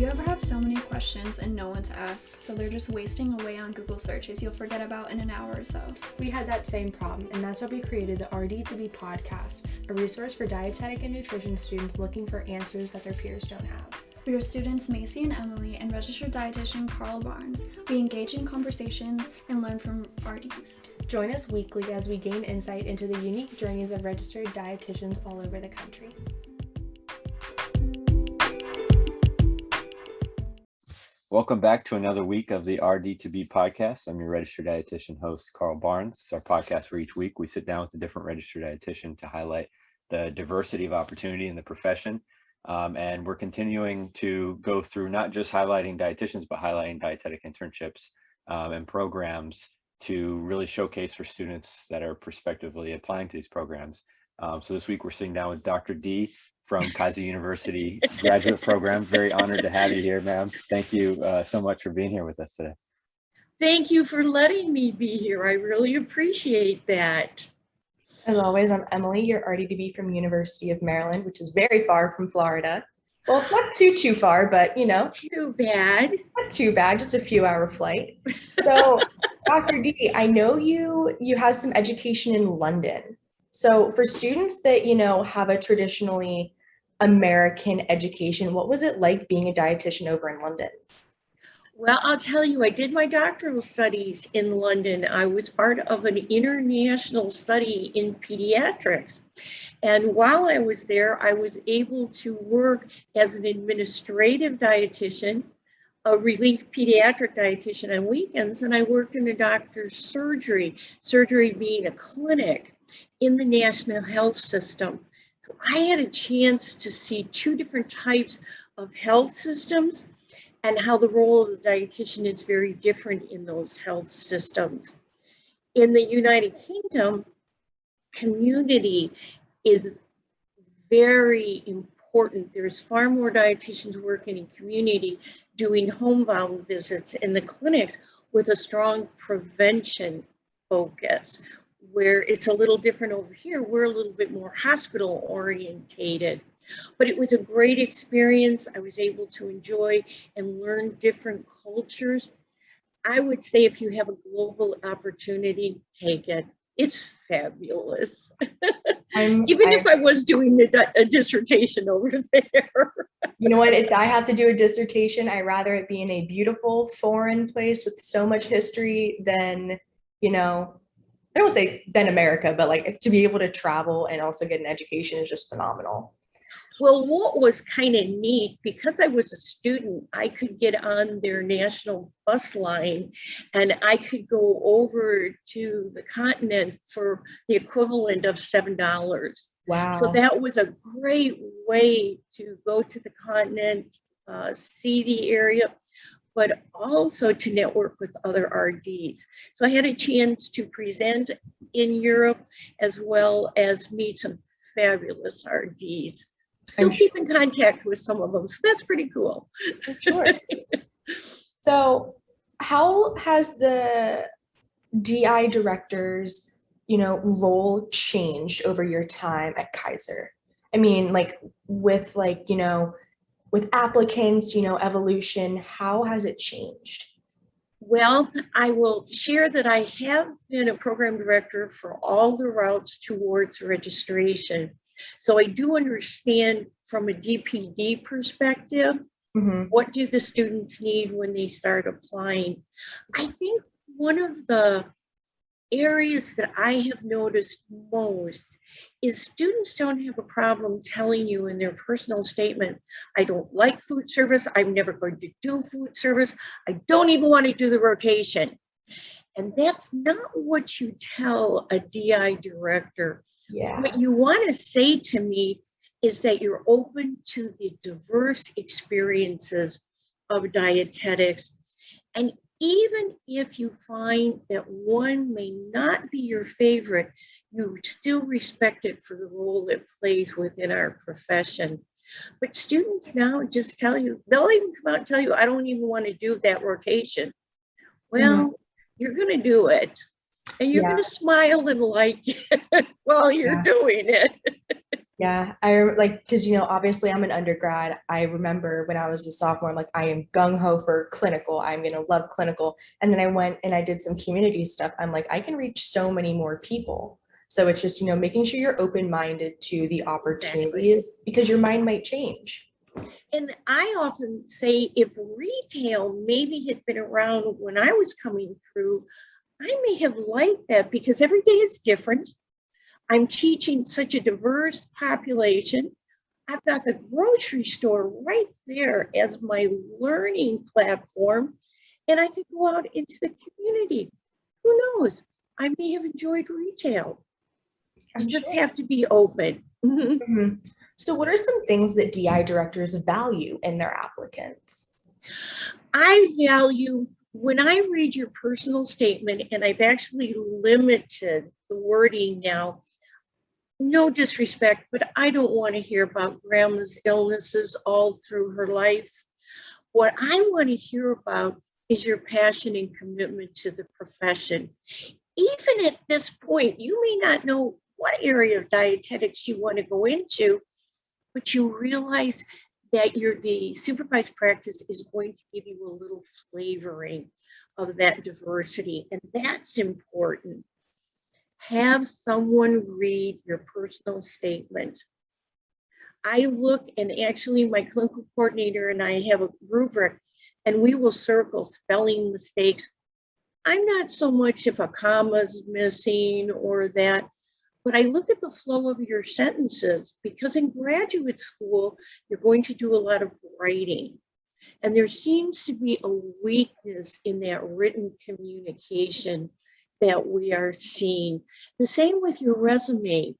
Do you ever have so many questions and no one to ask, so they're just wasting away on Google searches you'll forget about in an hour or so? We had that same problem, and that's why we created the RD2B podcast, a resource for dietetic and nutrition students looking for answers that their peers don't have. We are students Macy and Emily and registered dietitian Carl Barnes. We engage in conversations and learn from RDs. Join us weekly as we gain insight into the unique journeys of registered dietitians all over the country. Welcome back to another week of the RD2B podcast. I'm your registered dietitian host, Carl Barnes. It's our podcast where each week we sit down with a different registered dietitian to highlight the diversity of opportunity in the profession. And we're continuing to go through not just highlighting dietitians, but highlighting dietetic internships and programs to really showcase for students that are prospectively applying to these programs. So this week we're sitting down with Dr. D from Keiser University graduate program. Very honored to have you here, ma'am. Thank you so much for being here with us today. Thank you for letting me be here. I really appreciate that. As always, I'm Emily, your RD2B from University of Maryland, which is very far from Florida. Well, not too far, but Too bad. Not too bad, just a few hour flight. So Dr. D, I know you had some education in London. So for students that, have a traditionally American education, what was it like being a dietitian over in London? Well, I'll tell you, I did my doctoral studies in London. I was part of an international study in pediatrics. And while I was there, I was able to work as an administrative dietitian, a relief pediatric dietitian on weekends, and I worked in a doctor's surgery being a clinic in the national health system. So I had a chance to see two different types of health systems and how the role of the dietitian is very different in those health systems. In the United Kingdom, community is very important. There's far more dietitians working in community, doing homebound visits in the clinics with a strong prevention focus, where it's a little different over here. We're a little bit more hospital orientated. But it was a great experience. I was able to enjoy and learn different cultures. I would say if you have a global opportunity, take it. It's fabulous. Even if I was doing a dissertation over there. You know what, if I have to do a dissertation, I'd rather it be in a beautiful foreign place with so much history than, I don't say than America, but like to be able to travel and also get an education is just phenomenal. Well, what was kind of neat, because I was a student, I could get on their national bus line and I could go over to the continent for the equivalent of $7. Wow. So that was a great way to go to the continent, see the area, but also to network with other RDs. So I had a chance to present in Europe as well as meet some fabulous RDs. Still keep in contact with some of them, so that's pretty cool. Sure. So how has the DI directors, role changed over your time at Keiser? I mean, with applicants, evolution, how has it changed? Well, I will share that I have been a program director for all the routes towards registration. So I do understand from a DPD perspective, what do the students need when they start applying? I think one of the areas that I have noticed most is students don't have a problem telling you in their personal statement, I don't like food service, I'm never going to do food service, I don't even want to do the rotation. And that's not what you tell a DI director. Yeah. What you want to say to me is that you're open to the diverse experiences of dietetics. And even if you find that one may not be your favorite, you still respect it for the role it plays within our profession. But students now just tell you, they'll even come out and tell you, I don't even want to do that rotation. Well, you're going to do it. And you're going to smile and like it while you're doing it. Yeah, like, because, obviously I'm an undergrad. I remember when I was a sophomore, I'm like, I am gung ho for clinical. I'm going to love clinical. And then I went and I did some community stuff. I'm like, I can reach so many more people. So it's just, making sure you're open-minded to the opportunities because your mind might change. And I often say if retail maybe had been around when I was coming through, I may have liked that because every day is different. I'm teaching such a diverse population. I've got the grocery store right there as my learning platform, and I could go out into the community. Who knows? I may have enjoyed retail. You just have to be open. Mm-hmm. So what are some things that DI directors value in their applicants? I value, when I read your personal statement, and I've actually limited the wording now, no disrespect, but I don't want to hear about grandma's illnesses all through her life. What I want to hear about is your passion and commitment to the profession. Even at this point, you may not know what area of dietetics you want to go into, but you realize that the supervised practice is going to give you a little flavoring of that diversity, and that's important. Have someone read your personal statement. I look, and actually my clinical coordinator and I have a rubric, and we will circle spelling mistakes. I'm not so much if a comma's missing or that, but I look at the flow of your sentences, because in graduate school, you're going to do a lot of writing. And there seems to be a weakness in that written communication that we are seeing. The same with your resume.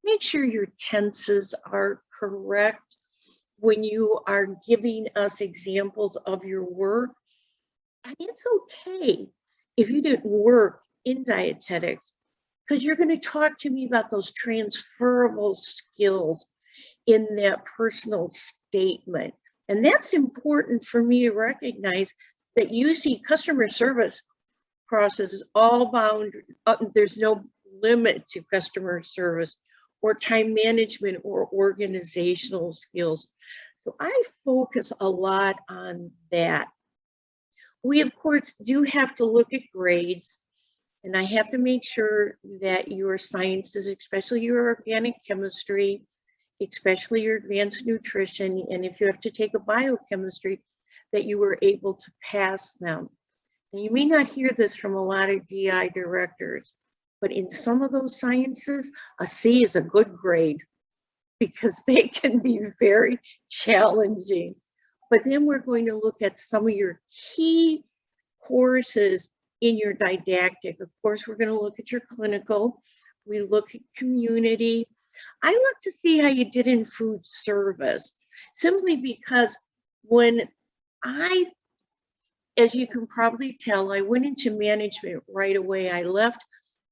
Make sure your tenses are correct when you are giving us examples of your work. And it's okay if you didn't work in dietetics, because you're going to talk to me about those transferable skills in that personal statement. And that's important for me to recognize that you see customer service process is all bound, there's no limit to customer service or time management or organizational skills. So I focus a lot on that. We, of course, do have to look at grades, and I have to make sure that your sciences, especially your organic chemistry, especially your advanced nutrition, and if you have to take a biochemistry, that you were able to pass them. And you may not hear this from a lot of DI directors, but in some of those sciences, a C is a good grade because they can be very challenging. But then we're going to look at some of your key courses in your didactic. Of course, we're going to look at your clinical. We look at community. I look to see how you did in food service, simply because when as you can probably tell, I went into management right away. I left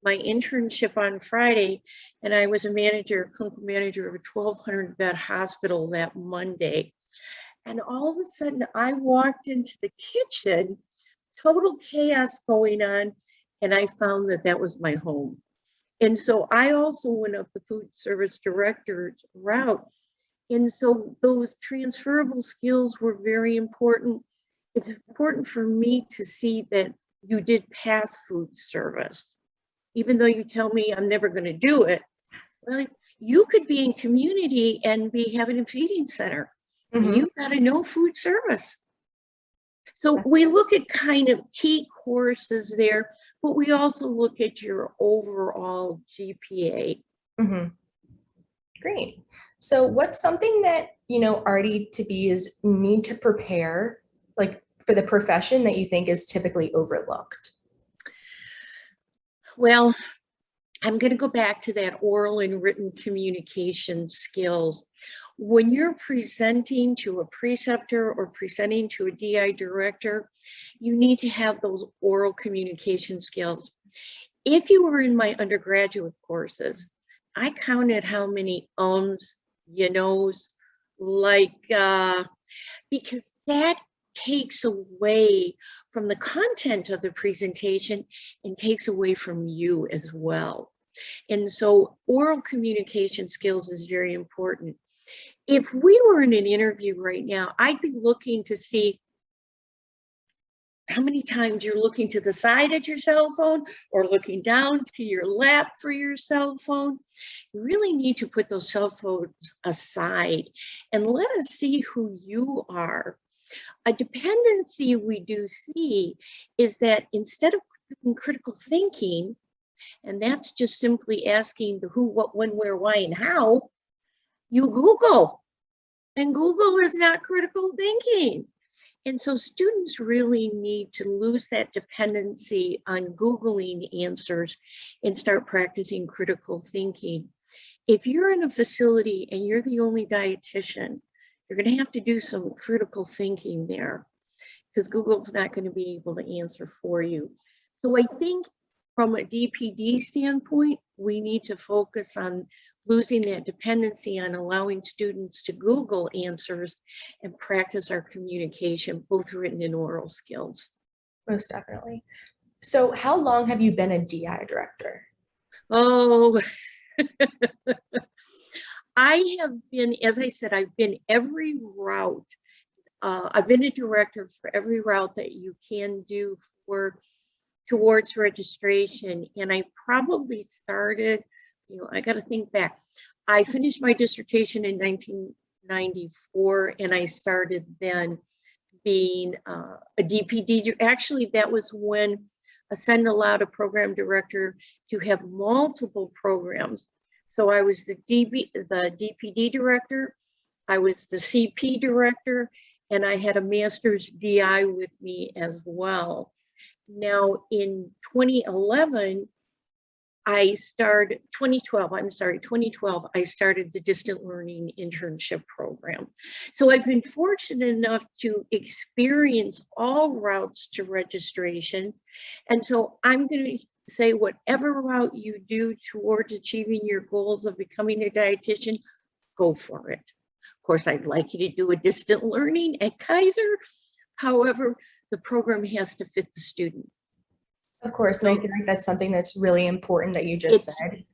my internship on Friday, and I was clinical manager of a 1,200 bed hospital that Monday. And all of a sudden, I walked into the kitchen, total chaos going on, and I found that that was my home. And so I also went up the food service director's route. And so those transferable skills were very important. It's important for me to see that you did pass food service. Even though you tell me I'm never going to do it, well, you could be in community and be having a feeding center. Mm-hmm. You've got to know food service. So we look at kind of key courses there, but we also look at your overall GPA. Mm-hmm. Great. So what's something that, RD-to-Bs need to prepare, like for the profession, that you think is typically overlooked? Well, I'm going to go back to that oral and written communication skills. When you're presenting to a preceptor or presenting to a DI director, you need to have those oral communication skills. If you were in my undergraduate courses, I counted how many because that takes away from the content of the presentation and takes away from you as well. And so oral communication skills is very important. If we were in an interview right now, I'd be looking to see how many times you're looking to the side at your cell phone or looking down to your lap for your cell phone. You really need to put those cell phones aside and let us see who you are. A dependency we do see is that instead of critical thinking, and that's just simply asking the who, what, when, where, why, and how, you Google. And Google is not critical thinking. And so students really need to lose that dependency on Googling answers and start practicing critical thinking. If you're in a facility and you're the only dietitian, you're going to have to do some critical thinking there because Google's not going to be able to answer for you. So I think from a DPD standpoint, we need to focus on losing that dependency on allowing students to Google answers and practice our communication, both written and oral skills. Most definitely. So how long have you been a DI director? Oh, I have been, as I said, I've been every route. I've been a director for every route that you can do towards registration. And I probably started, I got to think back. I finished my dissertation in 1994, and I started then being a DPD. Actually, that was when Ascend allowed a program director to have multiple programs. So I was the DPD director, I was the CP director, and I had a master's DI with me as well. Now in 2012, I started the distant learning internship program. So I've been fortunate enough to experience all routes to registration. And so I'm going to say whatever route you do towards achieving your goals of becoming a dietitian, go for it. Of course, I'd like you to do a distant learning at Keiser. However, the program has to fit the student. Of course, and I feel like that's something that's really important that you just said.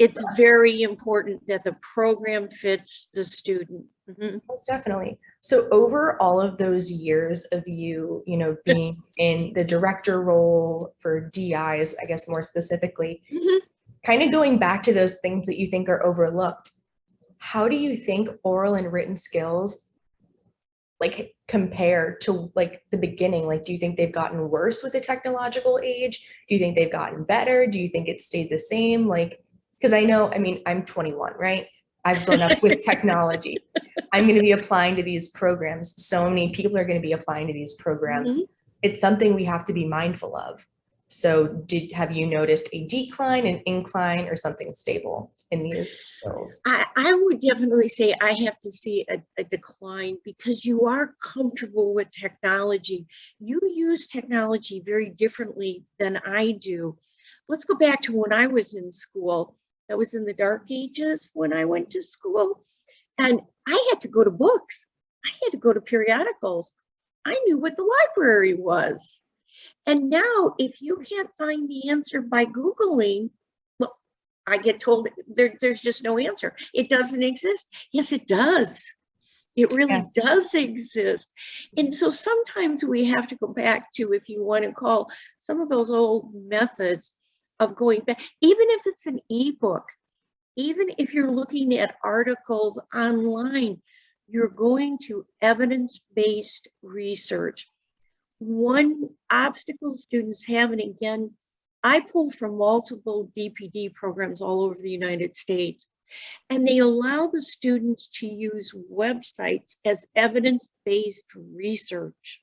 It's very important that the program fits the student. Mm-hmm. Most definitely. So over all of those years of you, being in the director role for DIs, I guess more specifically, kind of going back to those things that you think are overlooked, how do you think oral and written skills compare to the beginning? Do you think they've gotten worse with the technological age? Do you think they've gotten better? Do you think it stayed the same? Because I'm 21, right? I've grown up with technology. I'm going to be applying to these programs. So many people are going to be applying to these programs. Mm-hmm. It's something we have to be mindful of. So have you noticed a decline, an incline, or something stable in these skills? I would definitely say I have to see a decline because you are comfortable with technology. You use technology very differently than I do. Let's go back to when I was in school. That was in the dark ages when I went to school. And I had to go to books. I had to go to periodicals. I knew what the library was. And now, if you can't find the answer by Googling, well, I get told there's just no answer. It doesn't exist. Yes, it does. It really does exist. And so sometimes we have to go back to, if you want to call some of those old methods of going back, even if it's an ebook, even if you're looking at articles online, you're going to evidence-based research. One obstacle students have, and again, I pull from multiple DPD programs all over the United States, and they allow the students to use websites as evidence-based research.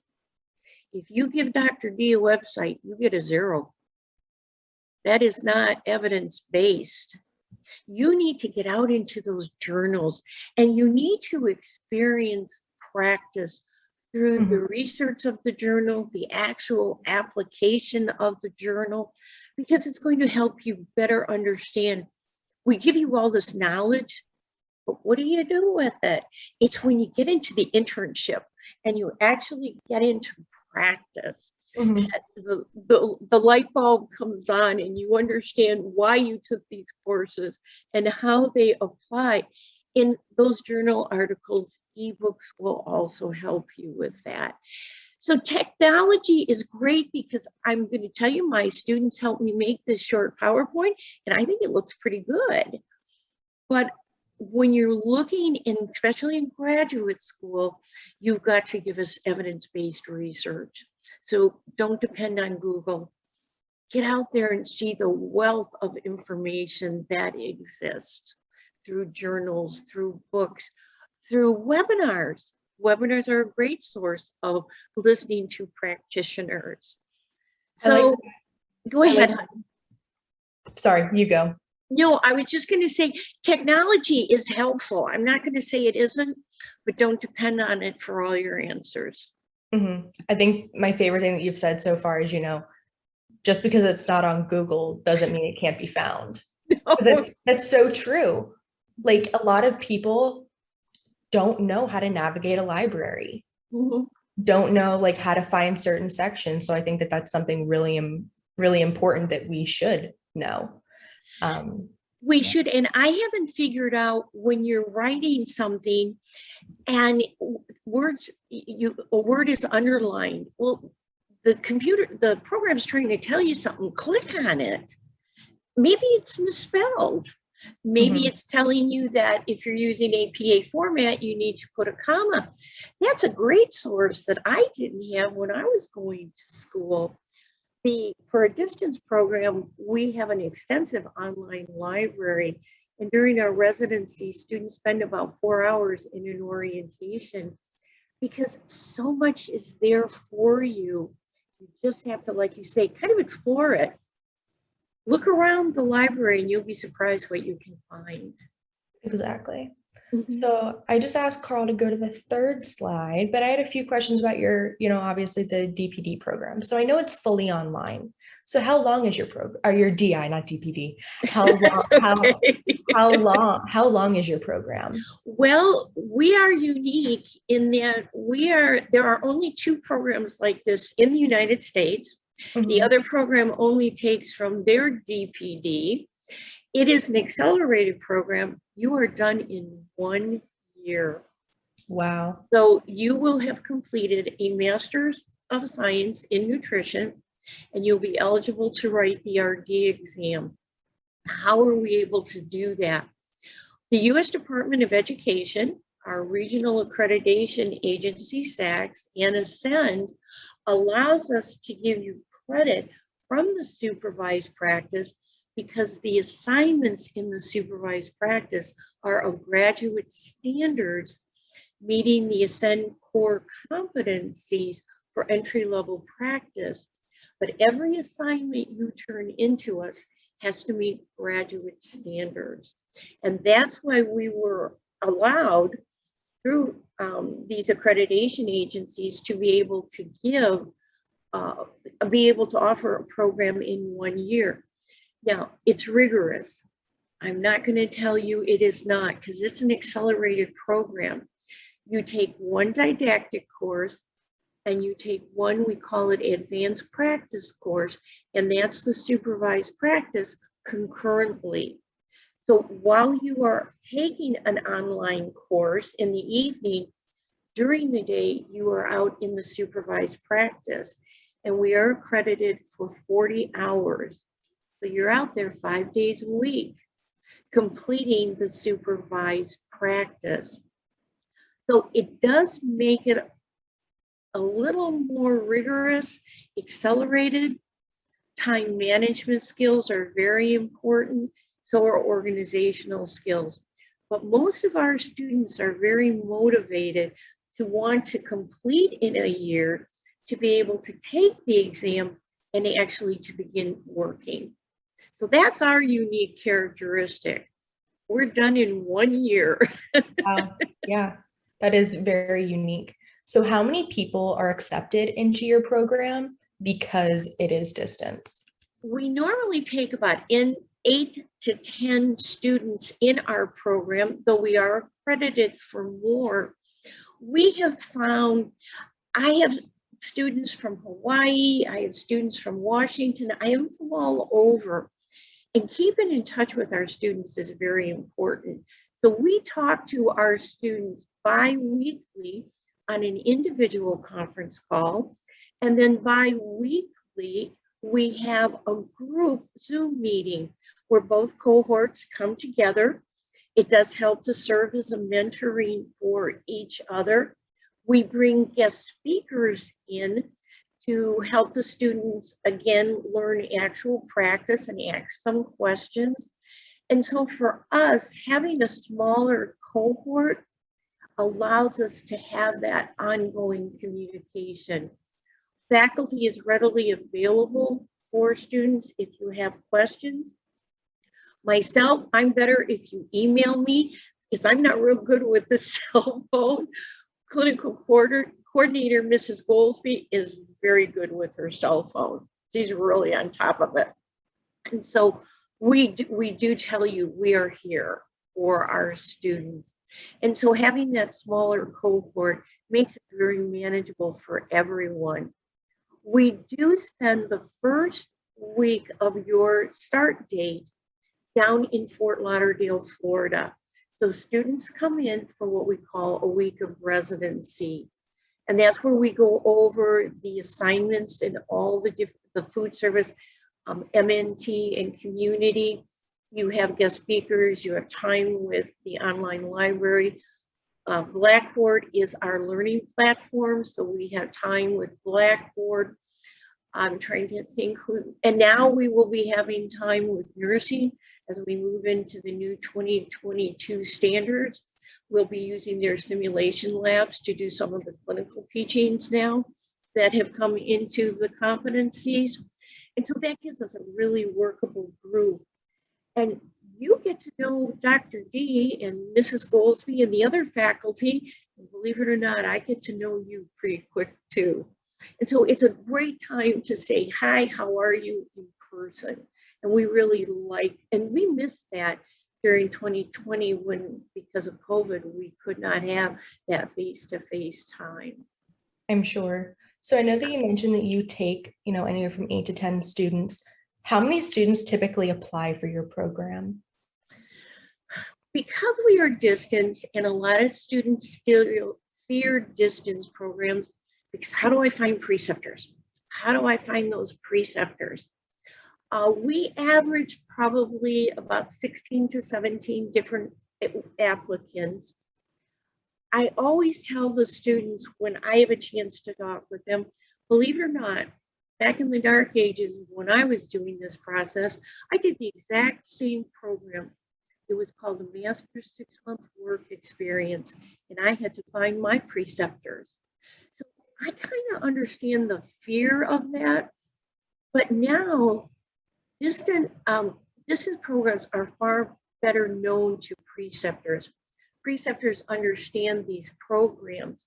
If you give Dr. D a website, you get a 0. That is not evidence-based. You need to get out into those journals, and you need to experience practice through the research of the journal, the actual application of the journal, because it's going to help you better understand. We give you all this knowledge, but what do you do with it? It's when you get into the internship and you actually get into practice. Mhm. that the light bulb comes on and you understand why you took these courses and how they apply. In those journal articles, ebooks will also help you with that. So technology is great because I'm going to tell you, my students helped me make this short PowerPoint, and I think it looks pretty good. But when you're looking in, especially in graduate school, you've got to give us evidence-based research. So don't depend on Google. Get out there and see the wealth of information that exists through journals, through books, through webinars. Webinars are a great source of listening to practitioners. So go ahead. Sorry, you go. No, I was just going to say technology is helpful. I'm not going to say it isn't, but don't depend on it for all your answers. Mm-hmm. I think my favorite thing that you've said so far is, just because it's not on Google doesn't mean it can't be found. That's so true. Like, a lot of people don't know how to navigate a library, Mm-hmm. don't know like how to find certain sections. So I think that that's something really, really important that we should know. We should, and I haven't figured out when you're writing something and a word is underlined. Well, the program's trying to tell you something, click on it. Maybe it's misspelled. Maybe it's telling you that if you're using APA format, you need to put a comma. That's a great source that I didn't have when I was going to school. For a distance program, we have an extensive online library. And during our residency, students spend about 4 hours in an orientation because so much is there for you. You just have to, like you say, kind of explore it. Look around the library and you'll be surprised what you can find. Exactly. Mm-hmm. So I just asked Carl to go to the third slide, but I had a few questions about your, obviously the DPD program. So I know it's fully online. So how long is your program, or your DI, not DPD? How long is your program? Well, we are unique in that there are only 2 programs like this in the United States. Mm-hmm. The other program only takes from their DPD. It is an accelerated program. You are done in 1 year. Wow. So you will have completed a Master's of Science in Nutrition, and you'll be eligible to write the RD exam. How are we able to do that? The U.S. Department of Education, our regional accreditation agency, SACS, and Ascend, allows us to give you credit from the supervised practice because the assignments in the supervised practice are of graduate standards, meeting the Ascend core competencies for entry-level practice. But every assignment you turn into us has to meet graduate standards. And that's why we were allowed through these accreditation agencies to be able to offer a program in 1 year. Now, it's rigorous. I'm not going to tell you it is not, because it's an accelerated program. You take one didactic course and you take one, we call it advanced practice course, and that's the supervised practice concurrently. So while you are taking an online course in the evening, during the day, you are out in the supervised practice, and we are accredited for 40 hours. So you're out there 5 days a week, completing the supervised practice. So it does make it a little more rigorous, accelerated. Time management skills are very important, so are organizational skills. But most of our students are very motivated to want to complete in a year to be able to take the exam and actually to begin working. So that's our unique characteristic. We're done in 1 year. Wow. Yeah, that is very unique. So how many people are accepted into your program because it is distance? We normally take about 8 to 10 students in our program, though we are accredited for more. We have found, students from Hawaii, I have students from Washington, I have from all over. And keeping in touch with our students is very important. So we talk to our students bi-weekly on an individual conference call, and then bi-weekly we have a group Zoom meeting where both cohorts come together. It does help to serve as a mentoring for each other. We bring guest speakers in to help the students, again, learn actual practice and ask some questions. And so for us, having a smaller cohort allows us to have that ongoing communication. Faculty is readily available for students if you have questions. Myself, I'm better if you email me because I'm not real good with the cell phone. Clinical coordinator, Mrs. Goldsby, is very good with her cell phone. She's really on top of it. And so we do tell you we are here for our students. And so having that smaller cohort makes it very manageable for everyone. We do spend the first week of your start date down in Fort Lauderdale, Florida. So students come in for what we call a week of residency. And that's where we go over the assignments and all the food service, MNT and community. You have guest speakers, you have time with the online library. Blackboard is our learning platform. So we have time with Blackboard. I'm trying to think who, and now we will be having time with nursing as we move into the new 2022 standards. We'll be using their simulation labs to do some of the clinical teachings now that have come into the competencies. And so that gives us a really workable group. And you get to know Dr. D and Mrs. Goldsby and the other faculty. And believe it or not, I get to know you pretty quick too. And so it's a great time to say, hi, how are you in person? And we really like, and we missed that during 2020 when, because of COVID, we could not have that face-to-face time. I'm sure. So I know that you mentioned that you take, anywhere from 8 to 10 students. How many students typically apply for your program? Because we are distance, and a lot of students still fear distance programs, because how do I find preceptors? How do I find those preceptors? We average probably about 16 to 17 different applicants. I always tell the students when I have a chance to talk with them, believe it or not, back in the dark ages when I was doing this process, I did the exact same program. It was called the Master 6-Month Work Experience, and I had to find my preceptors. So I kind of understand the fear of that, but now distance programs are far better known to preceptors. Preceptors understand these programs.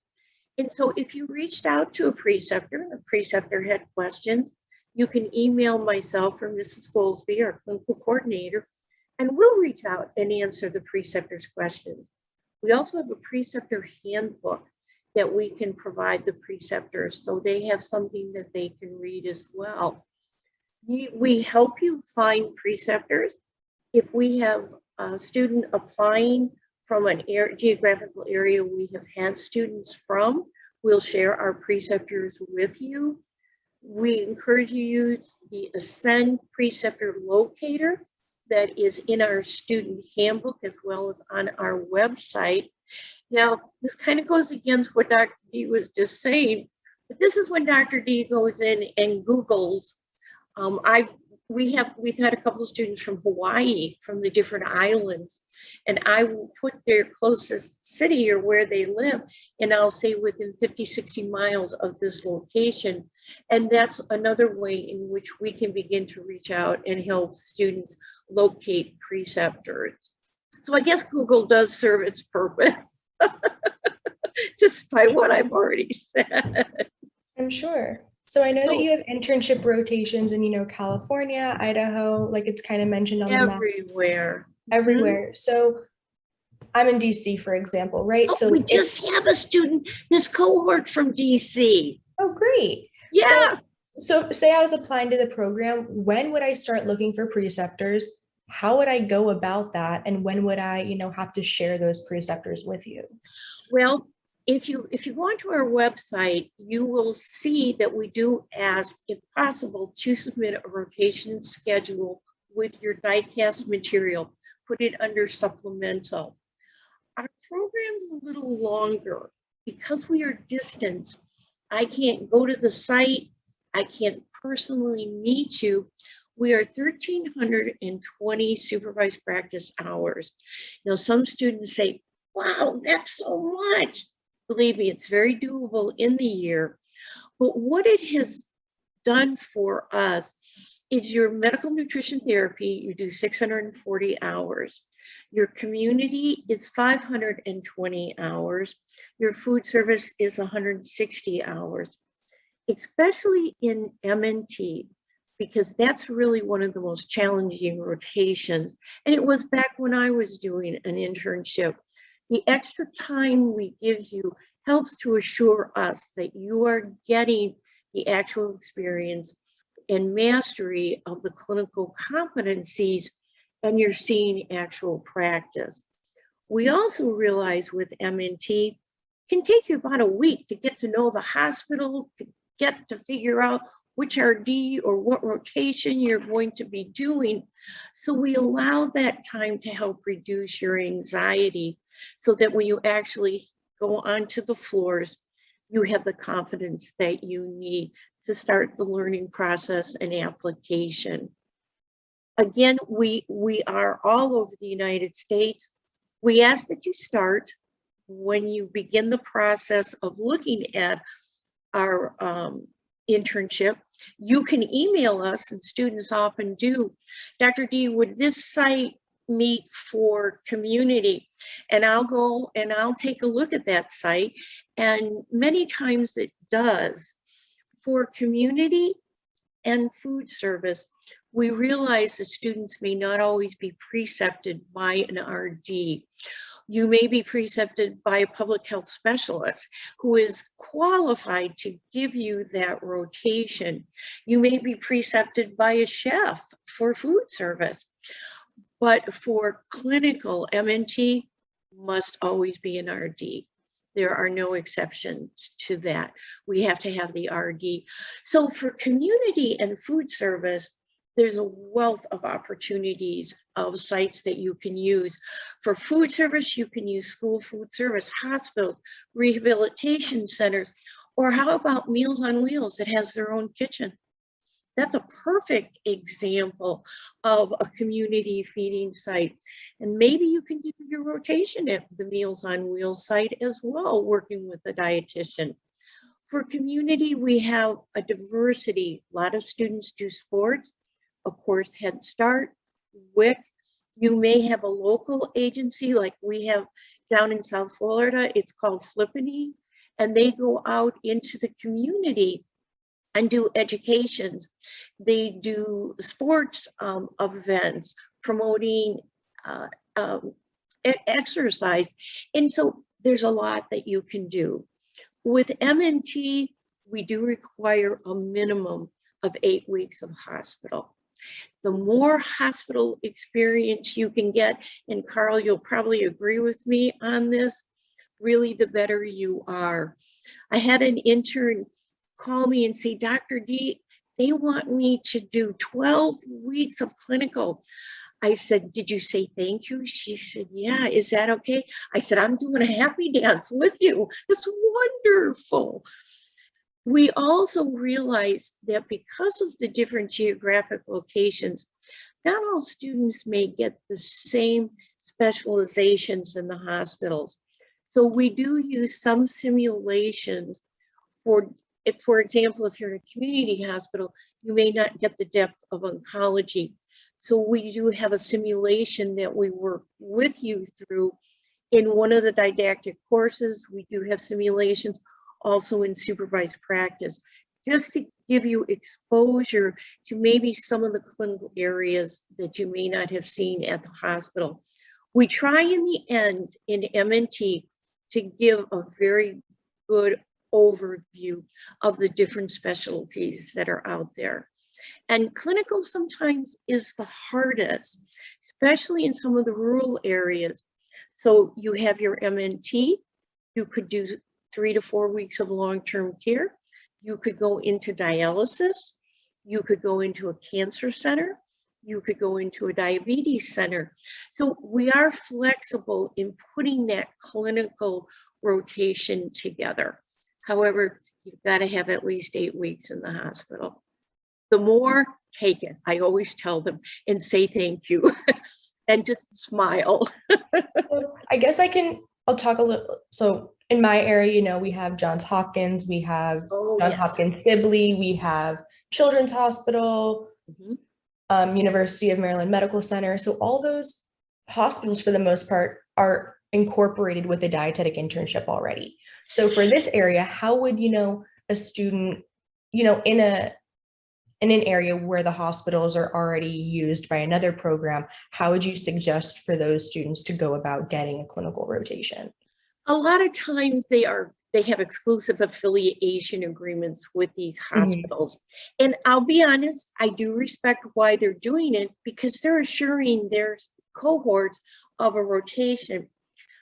And so if you reached out to a preceptor and the preceptor had questions, you can email myself or Mrs. Goldsby, our clinical coordinator, and we'll reach out and answer the preceptor's questions. We also have a preceptor handbook that we can provide the preceptors so they have something that they can read as well. We help you find preceptors. If we have a student applying from an geographical area we have had students from, we'll share our preceptors with you. We encourage you to use the Ascend Preceptor Locator that is in our student handbook as well as on our website. Now, this kind of goes against what Dr. D was just saying, but this is when Dr. D goes in and Googles. We've had a couple of students from Hawaii, from the different islands, and I will put their closest city or where they live, and I'll say within 50, 60 miles of this location. And that's another way in which we can begin to reach out and help students locate preceptors. So I guess Google does serve its purpose, despite what I've already said. I'm sure. So I know that you have internship rotations in, California, Idaho, like it's kind of mentioned on the map. Everywhere. So I'm in DC, for example, right? Oh, so we just have a student, this cohort from DC. Oh, great. great. Yeah. So say I was applying to the program, when would I start looking for preceptors? How would I go about that? And when would I, have to share those preceptors with you? Well, if you go onto our website, you will see that we do ask, if possible, to submit a rotation schedule with your diecast material. Put it under supplemental. Our program's a little longer because we are distant. I can't go to the site. I can't personally meet you. We are 1,320 supervised practice hours. Now, some students say, wow, that's so much. Believe me, it's very doable in the year. But what it has done for us is your medical nutrition therapy, you do 640 hours. Your community is 520 hours. Your food service is 160 hours, especially in MNT, because that's really one of the most challenging rotations. And it was back when I was doing an internship. The extra time we give you helps to assure us that you are getting the actual experience and mastery of the clinical competencies, and you're seeing actual practice. We also realize with MNT, it can take you about a week to get to know the hospital, to get to figure out which RD or what rotation you're going to be doing. So we allow that time to help reduce your anxiety so that when you actually go onto the floors, you have the confidence that you need to start the learning process and application. Again, we are all over the United States. We ask that you start when you begin the process of looking at our internship. You can email us, and students often do. Dr. D, would this site meet for community? And I'll go and I'll take a look at that site. And many times it does. For community and food service, we realize that students may not always be precepted by an RD. You may be precepted by a public health specialist who is qualified to give you that rotation. You may be precepted by a chef for food service, but for clinical MNT, must always be an RD. There are no exceptions to that. We have to have the RD. So for community and food service, there's a wealth of opportunities of sites that you can use. For food service, you can use school food service, hospitals, rehabilitation centers, or how about Meals on Wheels that has their own kitchen? That's a perfect example of a community feeding site. And maybe you can do your rotation at the Meals on Wheels site as well, working with a dietitian. For community, we have a diversity. A lot of students do sports, of course, Head Start, WIC. You may have a local agency like we have down in South Florida. It's called Flippany, and they go out into the community and do educations. They do sports events, promoting exercise. And so there's a lot that you can do. With MNT, we do require a minimum of 8 weeks of hospital. The more hospital experience you can get, and Carl, you'll probably agree with me on this, really the better you are. I had an intern call me and say, Dr. D, they want me to do 12 weeks of clinical. I said, did you say thank you? She said, yeah, is that okay? I said, I'm doing a happy dance with you. It's wonderful. We also realized that because of the different geographic locations, not all students may get the same specializations in the hospitals. So we do use some simulations for example, if you're in a community hospital, you may not get the depth of oncology. So we do have a simulation that we work with you through. In one of the didactic courses, we do have simulations also in supervised practice, just to give you exposure to maybe some of the clinical areas that you may not have seen at the hospital. We try in the end in MNT to give a very good overview of the different specialties that are out there. And clinical sometimes is the hardest, especially in some of the rural areas. So you have your MNT, you could do 3 to 4 weeks of long-term care. You could go into dialysis. You could go into a cancer center. You could go into a diabetes center. So we are flexible in putting that clinical rotation together. However, you've got to have at least 8 weeks in the hospital. The more, take it. I always tell them, and say thank you and just smile. I guess I'll talk a little. So in my area, you know, we have Johns Hopkins, we have Johns Hopkins Sibley, we have Children's Hospital, University of Maryland Medical Center. So all those hospitals, for the most part, are incorporated with a dietetic internship already. So for this area, how would, you know, a student, you know, in an area where the hospitals are already used by another program, how would you suggest for those students to go about getting a clinical rotation? A lot of times they have exclusive affiliation agreements with these hospitals. And I'll be honest, I do respect why they're doing it, because they're assuring their cohorts of a rotation.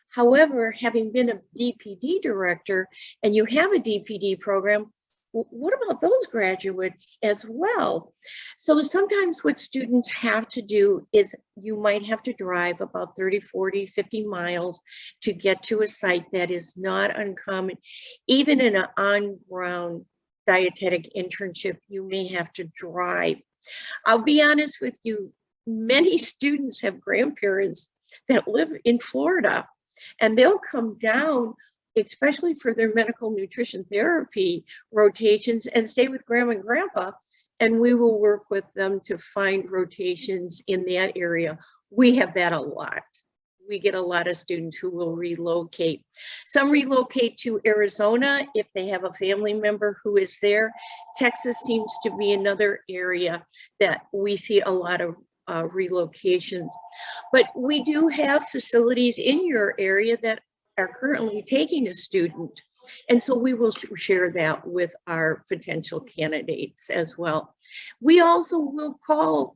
However, having been a DPD director and you have a DPD program, what about those graduates as well? So sometimes what students have to do is you might have to drive about 30, 40, 50 miles to get to a site. That is not uncommon. Even in an on-ground dietetic internship, you may have to drive. I'll be honest with you, many students have grandparents that live in Florida, and they'll come down, especially for their medical nutrition therapy rotations, and stay with grandma and grandpa, and we will work with them to find rotations in that area. We have that a lot. We get a lot of students who will relocate. Some relocate to Arizona if they have a family member who is there. Texas seems to be another area that we see a lot of relocations. But we do have facilities in your area that are currently taking a student. And so we will share that with our potential candidates as well. We also will call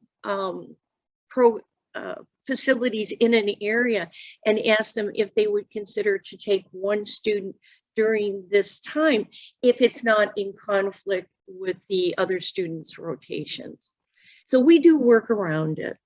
facilities in an area and ask them if they would consider to take one student during this time, if it's not in conflict with the other students' rotations. So we do work around it.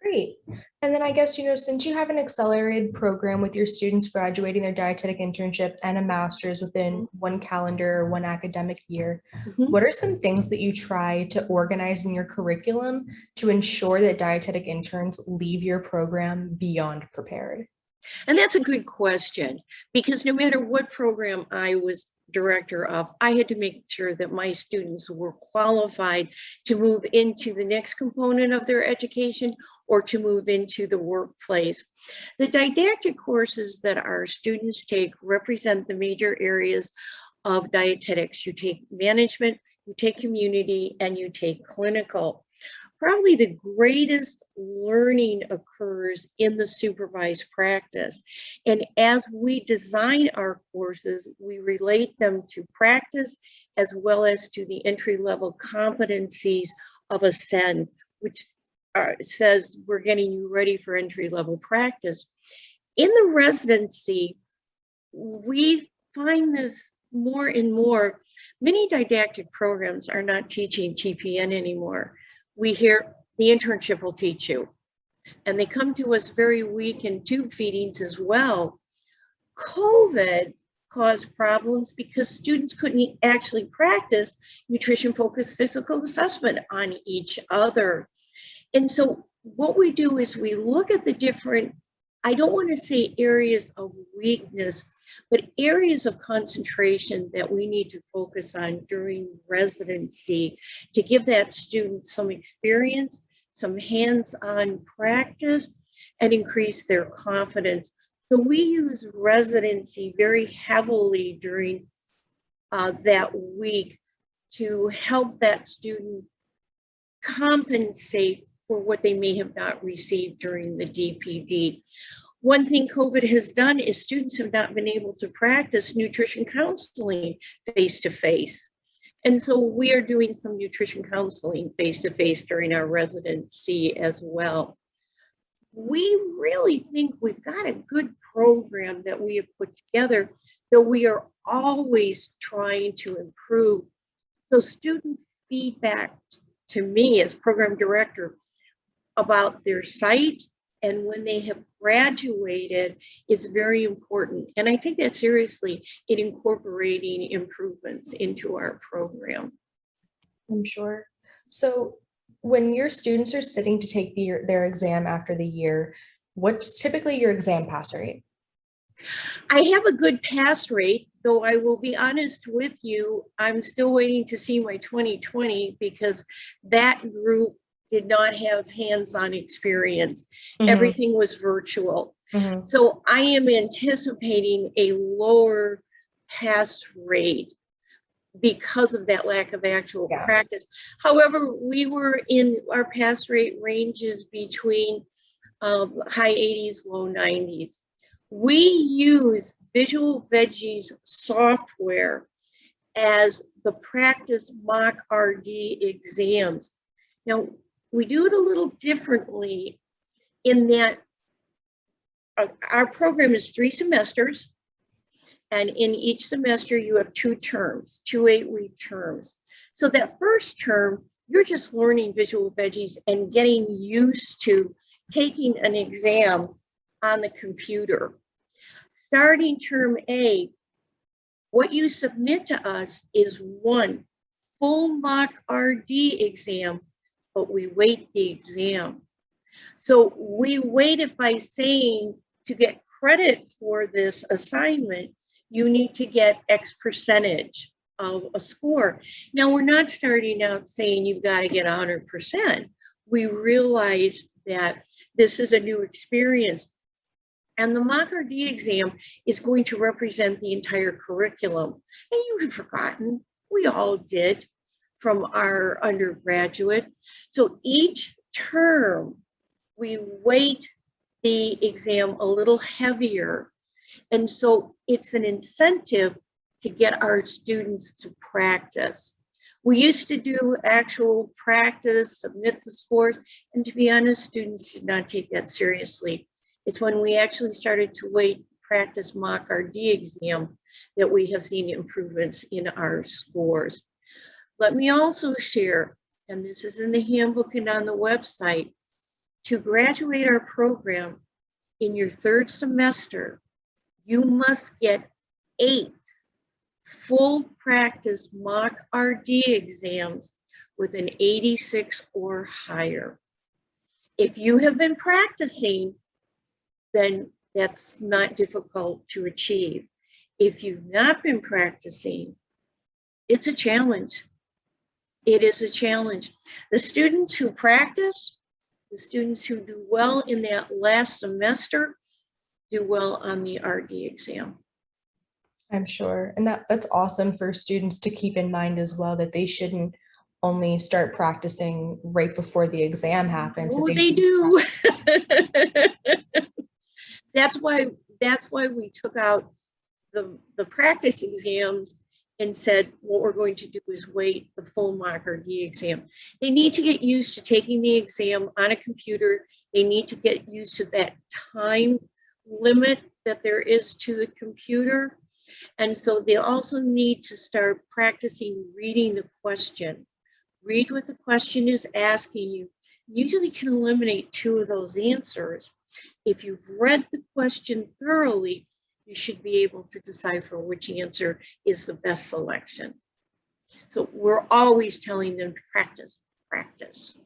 Great. And then I guess, you know, since you have an accelerated program with your students graduating their dietetic internship and a master's within one calendar, one academic year, what are some things that you try to organize in your curriculum to ensure that dietetic interns leave your program beyond prepared? And that's a good question, because no matter what program I was director of, I had to make sure that my students were qualified to move into the next component of their education or to move into the workplace. The didactic courses that our students take represent the major areas of dietetics. You take management, you take community, and you take clinical. Probably the greatest learning occurs in the supervised practice. And as we design our courses, we relate them to practice as well as to the entry-level competencies of Ascend, which says we're getting you ready for entry-level practice. In the residency, we find this more and more. Many didactic programs are not teaching TPN anymore. We hear the internship will teach you. And they come to us very weak in tube feedings as well. COVID caused problems because students couldn't actually practice nutrition-focused physical assessment on each other. And so what we do is we look at the different, I don't want to say areas of weakness, but areas of concentration that we need to focus on during residency to give that student some experience, some hands-on practice, and increase their confidence. So we use residency very heavily during that week to help that student compensate for what they may have not received during the DPD. One thing COVID has done is students have not been able to practice nutrition counseling face-to-face. And so we are doing some nutrition counseling face-to-face during our residency as well. We really think we've got a good program that we have put together that we are always trying to improve. So student feedback to me as program director about their site and when they have graduated is very important. And I take that seriously in incorporating improvements into our program. I'm sure. So when your students are sitting to take their exam after the year, what's typically your exam pass rate? I have a good pass rate, though I will be honest with you, I'm still waiting to see my 2020 because that group did not have hands-on experience. Mhm. Everything was virtual. Mhm. So I am anticipating a lower pass rate because of that lack of actual Yeah. practice. However, we were in our pass rate ranges between high 80s, low 90s. We use Visual Veggies software as the practice mock RD exams. Now, we do it a little differently in that our program is 3 semesters, and in each semester you have 2 terms, 2 8-week terms. So that first term, you're just learning Visual Veggies and getting used to taking an exam on the computer. Starting term A, what you submit to us is 1 full mock RD exam, but we weight the exam. So we weight it by saying to get credit for this assignment, you need to get X percentage of a score. Now, we're not starting out saying you've got to get 100%. We realized that this is a new experience. And the mock RD exam is going to represent the entire curriculum. And you had forgotten, we all did from our undergraduate. So each term, we weight the exam a little heavier. And so it's an incentive to get our students to practice. We used to do actual practice, submit the scores, and to be honest, students did not take that seriously. It's when we actually started to weight practice mock RD exam that we have seen improvements in our scores. Let me also share, and this is in the handbook and on the website, to graduate our program in your 3rd semester, you must get 8 full practice mock RD exams with an 86 or higher. If you have been practicing, then that's not difficult to achieve. If you've not been practicing, it's a challenge. It is a challenge. The students who practice, the students who do well in that last semester, do well on the RD exam. I'm sure. And that's awesome for students to keep in mind as well, that they shouldn't only start practicing right before the exam happens. Oh, they do. That's why we took out the practice exams and said, what we're going to do is weight the full mock RD exam. They need to get used to taking the exam on a computer. They need to get used to that time limit that there is to the computer. And so they also need to start practicing reading the question. Read what the question is asking you. Usually can eliminate 2 of those answers. If you've read the question thoroughly, you should be able to decipher which answer is the best selection. So we're always telling them to practice, practice.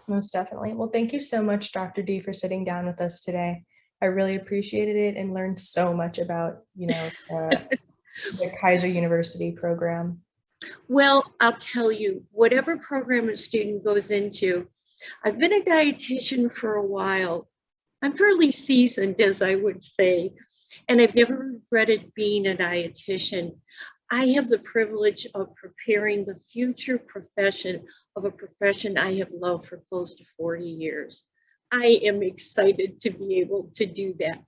Most definitely. Well, thank you so much, Dr. D, for sitting down with us today. I really appreciated it and learned so much about, the Keiser University program. Well, I'll tell you, whatever program a student goes into, I've been a dietitian for a while. I'm fairly seasoned, as I would say, and I've never regretted being a dietitian. I have the privilege of preparing the future profession of a profession I have loved for close to 40 years. I am excited to be able to do that.